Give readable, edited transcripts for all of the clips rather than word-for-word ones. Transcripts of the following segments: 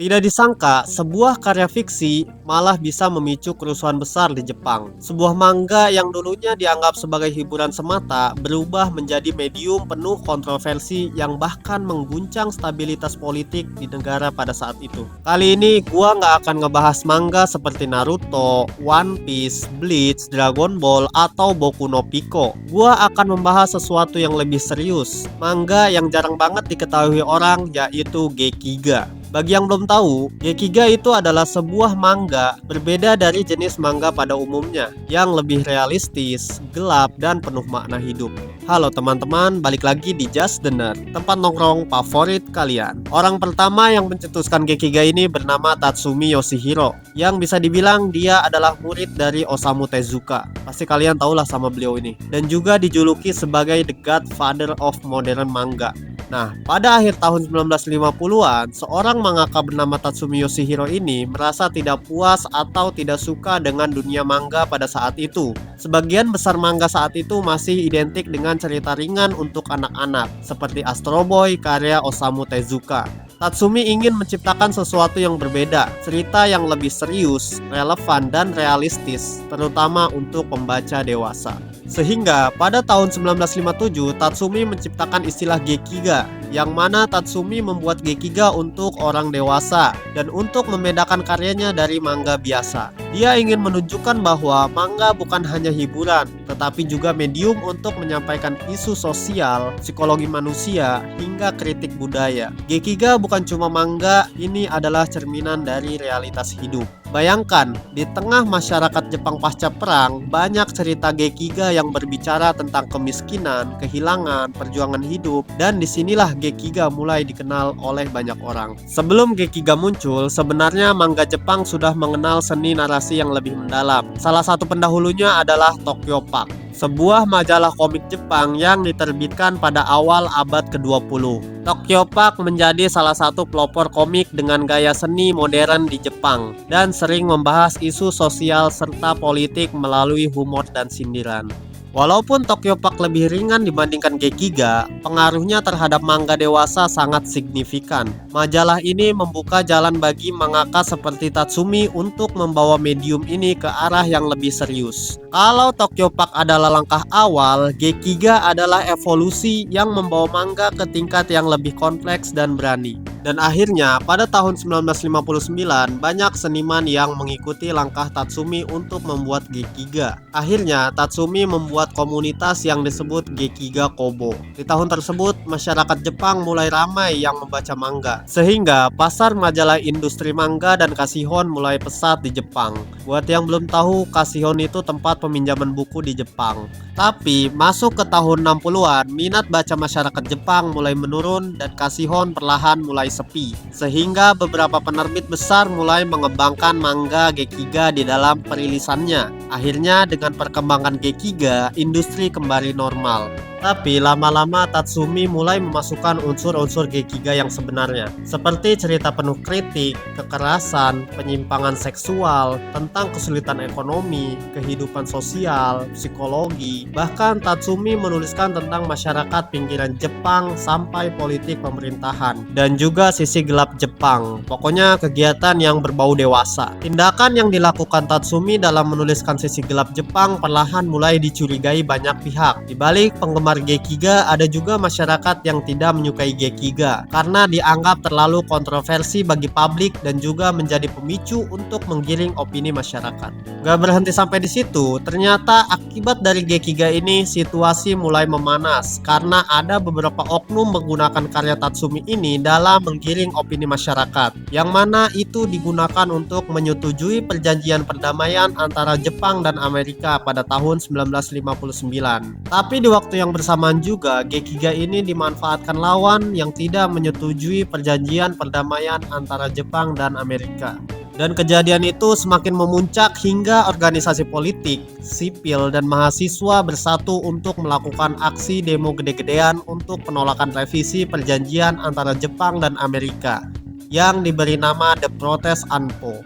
Tidak disangka, sebuah karya fiksi malah bisa memicu kerusuhan besar di Jepang. Sebuah manga yang dulunya dianggap sebagai hiburan semata berubah menjadi medium penuh kontroversi yang bahkan mengguncang stabilitas politik di negara pada saat itu. Kali ini gua nggak akan ngebahas manga seperti Naruto, One Piece, Bleach, Dragon Ball, atau Boku no Pico. Gua akan membahas sesuatu yang lebih serius, manga yang jarang banget diketahui orang, yaitu Gekiga. Bagi yang belum tahu, Gekiga itu adalah sebuah manga berbeda dari jenis manga pada umumnya yang lebih realistis, gelap, dan penuh makna hidup. Halo teman-teman, balik lagi di Just the Nerd, tempat nongkrong favorit kalian. Orang pertama yang mencetuskan Gekiga ini bernama Tatsumi Yoshihiro, yang bisa dibilang dia adalah murid dari Osamu Tezuka. Pasti kalian tahulah sama beliau ini. Dan juga dijuluki sebagai The Godfather of Modern Manga. Nah, pada akhir tahun 1950-an, seorang mangaka bernama Tatsumi Yoshihiro ini merasa tidak puas atau tidak suka dengan dunia manga pada saat itu. Sebagian besar manga saat itu masih identik dengan cerita ringan untuk anak-anak, seperti Astro Boy karya Osamu Tezuka. Tatsumi ingin menciptakan sesuatu yang berbeda, cerita yang lebih serius, relevan, dan realistis, terutama untuk pembaca dewasa. Sehingga pada tahun 1957 Tatsumi menciptakan istilah Gekiga, yang mana Tatsumi membuat Gekiga untuk orang dewasa dan untuk membedakan karyanya dari manga biasa. Dia ingin menunjukkan bahwa manga bukan hanya hiburan, tetapi juga medium untuk menyampaikan isu sosial, psikologi manusia, hingga kritik budaya. Gekiga bukan cuma manga, ini adalah cerminan dari realitas hidup. Bayangkan, di tengah masyarakat Jepang pasca perang, banyak cerita Gekiga yang berbicara tentang kemiskinan, kehilangan, perjuangan hidup, dan disinilah Gekiga mulai dikenal oleh banyak orang. Sebelum Gekiga muncul, sebenarnya manga Jepang sudah mengenal seni narasi yang lebih mendalam. Salah satu pendahulunya adalah Tokyo Park, sebuah majalah komik Jepang yang diterbitkan pada awal abad ke-20. Tokyo Park menjadi salah satu pelopor komik dengan gaya seni modern di Jepang dan sering membahas isu sosial serta politik melalui humor dan sindiran. Walaupun Tokyo Park lebih ringan dibandingkan Gekiga, pengaruhnya terhadap manga dewasa sangat signifikan. Majalah ini membuka jalan bagi mangaka seperti Tatsumi untuk membawa medium ini ke arah yang lebih serius. Kalau Tokyo Park adalah langkah awal, Gekiga adalah evolusi yang membawa manga ke tingkat yang lebih kompleks dan berani. Dan akhirnya, pada tahun 1959, banyak seniman yang mengikuti langkah Tatsumi untuk membuat Gekiga. Akhirnya, Tatsumi membuat komunitas yang disebut Gekiga Kobo. Di tahun tersebut, masyarakat Jepang mulai ramai yang membaca manga, sehingga pasar majalah industri manga dan kasihon mulai pesat di Jepang. Buat yang belum tahu, kasihon itu tempat peminjaman buku di Jepang. Tapi, masuk ke tahun 60-an, minat baca masyarakat Jepang mulai menurun dan kasihon perlahan mulai sepi, sehingga beberapa penerbit besar mulai mengembangkan manga Gekiga di dalam perilisannya. Akhirnya dengan perkembangan Gekiga, industri kembali normal. Tapi lama-lama Tatsumi mulai memasukkan unsur-unsur Gekiga yang sebenarnya, seperti cerita penuh kritik, kekerasan, penyimpangan seksual, tentang kesulitan ekonomi, kehidupan sosial, psikologi. Bahkan Tatsumi menuliskan tentang masyarakat pinggiran Jepang sampai politik pemerintahan, dan juga sisi gelap Jepang. Pokoknya kegiatan yang berbau dewasa. Tindakan yang dilakukan Tatsumi dalam menuliskan sisi gelap Jepang perlahan mulai dicurigai banyak pihak. Di balik penggemar Gekiga, ada juga masyarakat yang tidak menyukai Gekiga karena dianggap terlalu kontroversi bagi publik dan juga menjadi pemicu untuk menggiring opini masyarakat. Gak berhenti sampai di situ, ternyata akibat dari Gekiga ini situasi mulai memanas karena ada beberapa oknum menggunakan karya Tatsumi ini dalam menggiring opini masyarakat, yang mana itu digunakan untuk menyetujui perjanjian perdamaian antara Jepang dan Amerika pada tahun 1959. Tapi di waktu yang bersamaan juga, Gekiga ini dimanfaatkan lawan yang tidak menyetujui perjanjian perdamaian antara Jepang dan Amerika. Dan kejadian itu semakin memuncak hingga organisasi politik, sipil, dan mahasiswa bersatu untuk melakukan aksi demo gede-gedean untuk penolakan revisi perjanjian antara Jepang dan Amerika yang diberi nama The Protest Anpo,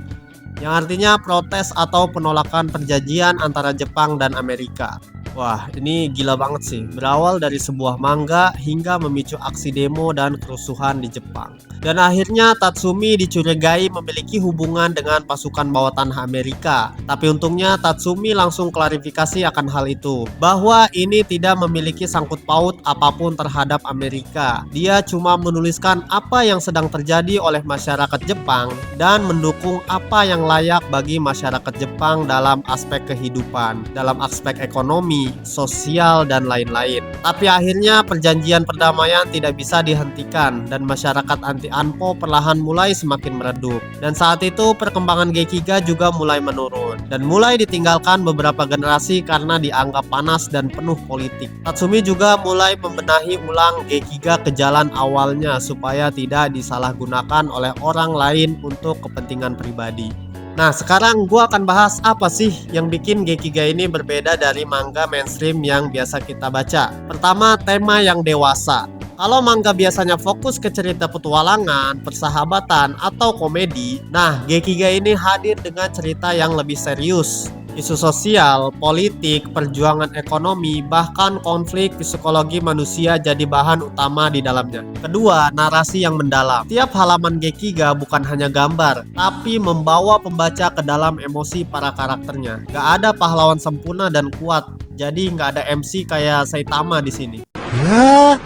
yang artinya protes atau penolakan perjanjian antara Jepang dan Amerika. Wah, ini gila banget sih. Berawal dari sebuah manga hingga memicu aksi demo dan kerusuhan di Jepang. Dan akhirnya Tatsumi dicurigai memiliki hubungan dengan pasukan bawah tanah Amerika. Tapi untungnya Tatsumi langsung klarifikasi akan hal itu, bahwa ini tidak memiliki sangkut paut apapun terhadap Amerika. Dia cuma menuliskan apa yang sedang terjadi oleh masyarakat Jepang dan mendukung apa yang layak bagi masyarakat Jepang dalam aspek kehidupan, dalam aspek ekonomi, sosial, dan lain-lain. Tapi akhirnya perjanjian perdamaian tidak bisa dihentikan dan masyarakat anti Anpo perlahan mulai semakin meredup. Dan saat itu perkembangan Gekiga juga mulai menurun dan mulai ditinggalkan beberapa generasi karena dianggap panas dan penuh politik. Tatsumi juga mulai membenahi ulang Gekiga ke jalan awalnya supaya tidak disalahgunakan oleh orang lain untuk kepentingan pribadi. Nah, sekarang gua akan bahas apa sih yang bikin Gekiga ini berbeda dari manga mainstream yang biasa kita baca. Pertama, tema yang dewasa. Kalau manga biasanya fokus ke cerita petualangan, persahabatan, atau komedi, nah Gekiga ini hadir dengan cerita yang lebih serius. Isu sosial, politik, perjuangan ekonomi, bahkan konflik psikologi manusia jadi bahan utama di dalamnya. Kedua, narasi yang mendalam. Tiap halaman Gekiga bukan hanya gambar, tapi membawa pembaca ke dalam emosi para karakternya. Gak ada pahlawan sempurna dan kuat, jadi gak ada MC kayak Saitama di sini. Ya,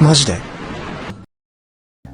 maksudnya?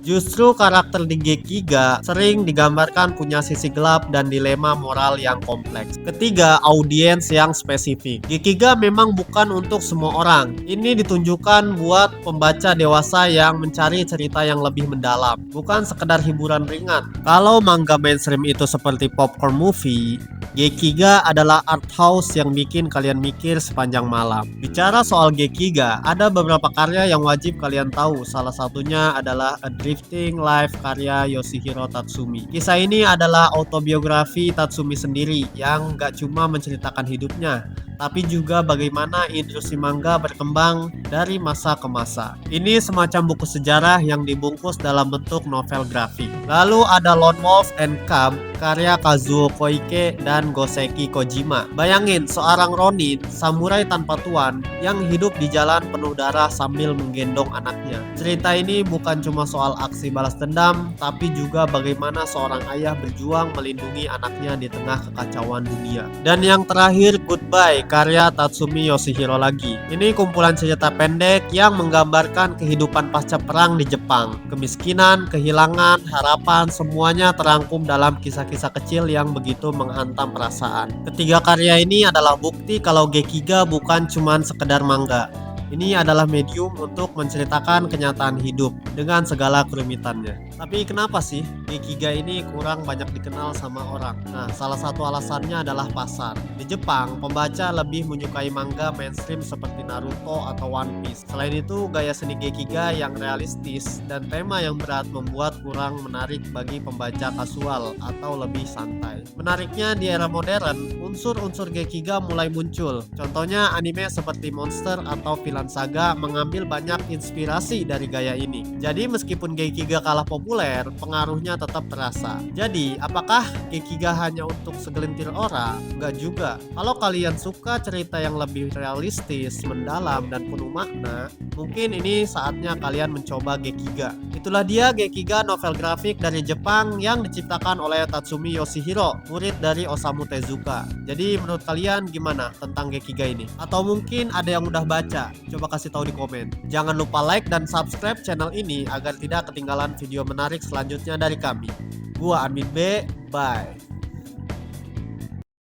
Justru karakter di Gekiga sering digambarkan punya sisi gelap dan dilema moral yang kompleks. Ketiga, audiens yang spesifik. Gekiga memang bukan untuk semua orang. Ini ditunjukkan buat pembaca dewasa yang mencari cerita yang lebih mendalam, bukan sekedar hiburan ringan. Kalau manga mainstream itu seperti popcorn movie, Gekiga adalah art house yang bikin kalian mikir sepanjang malam. Bicara soal Gekiga, ada beberapa karya yang wajib kalian tahu. Salah satunya adalah A Drifting Life karya Yoshihiro Tatsumi. Kisah ini adalah autobiografi Tatsumi sendiri yang gak cuma menceritakan hidupnya, tapi juga bagaimana industri manga berkembang dari masa ke masa. Ini semacam buku sejarah yang dibungkus dalam bentuk novel grafik. Lalu ada Lone Wolf and Cub karya Kazuo Koike dan Goseki Kojima. Bayangin seorang ronin, samurai tanpa tuan yang hidup di jalan penuh darah sambil menggendong anaknya. Cerita ini bukan cuma soal aksi balas dendam, tapi juga bagaimana seorang ayah berjuang melindungi anaknya di tengah kekacauan dunia. Dan yang terakhir, Goodbye karya Tatsumi Yoshihiro lagi. Ini kumpulan cerita pendek yang menggambarkan kehidupan pasca perang di Jepang. Kemiskinan, kehilangan, harapan, semuanya terangkum dalam kisah-kisah kecil yang begitu menghantam perasaan. Ketiga karya ini adalah bukti kalau Gekiga bukan cuman sekedar manga. Ini adalah medium untuk menceritakan kenyataan hidup dengan segala kerumitannya. Tapi kenapa sih Gekiga ini kurang banyak dikenal sama orang? Nah, salah satu alasannya adalah pasar. Di Jepang, pembaca lebih menyukai manga mainstream seperti Naruto atau One Piece. Selain itu, gaya seni Gekiga yang realistis dan tema yang berat membuat kurang menarik bagi pembaca kasual atau lebih santai. Menariknya, di era modern, unsur-unsur Gekiga mulai muncul. Contohnya anime seperti Monster atau Vinland Saga mengambil banyak inspirasi dari gaya ini. Jadi meskipun Gekiga kalah populer, pengaruhnya tetap terasa. Jadi, apakah Gekiga hanya untuk segelintir orang? Enggak juga. Kalau kalian suka cerita yang lebih realistis, mendalam, dan penuh makna, mungkin ini saatnya kalian mencoba Gekiga. Itulah dia Gekiga, novel grafik dari Jepang yang diciptakan oleh Tatsumi Yoshihiro, murid dari Osamu Tezuka. Jadi menurut kalian gimana tentang Gekiga ini? Atau mungkin ada yang udah baca? Coba kasih tahu di komen. Jangan lupa like dan subscribe channel ini agar tidak ketinggalan video menarik selanjutnya dari kami. Gua Admin B, bye.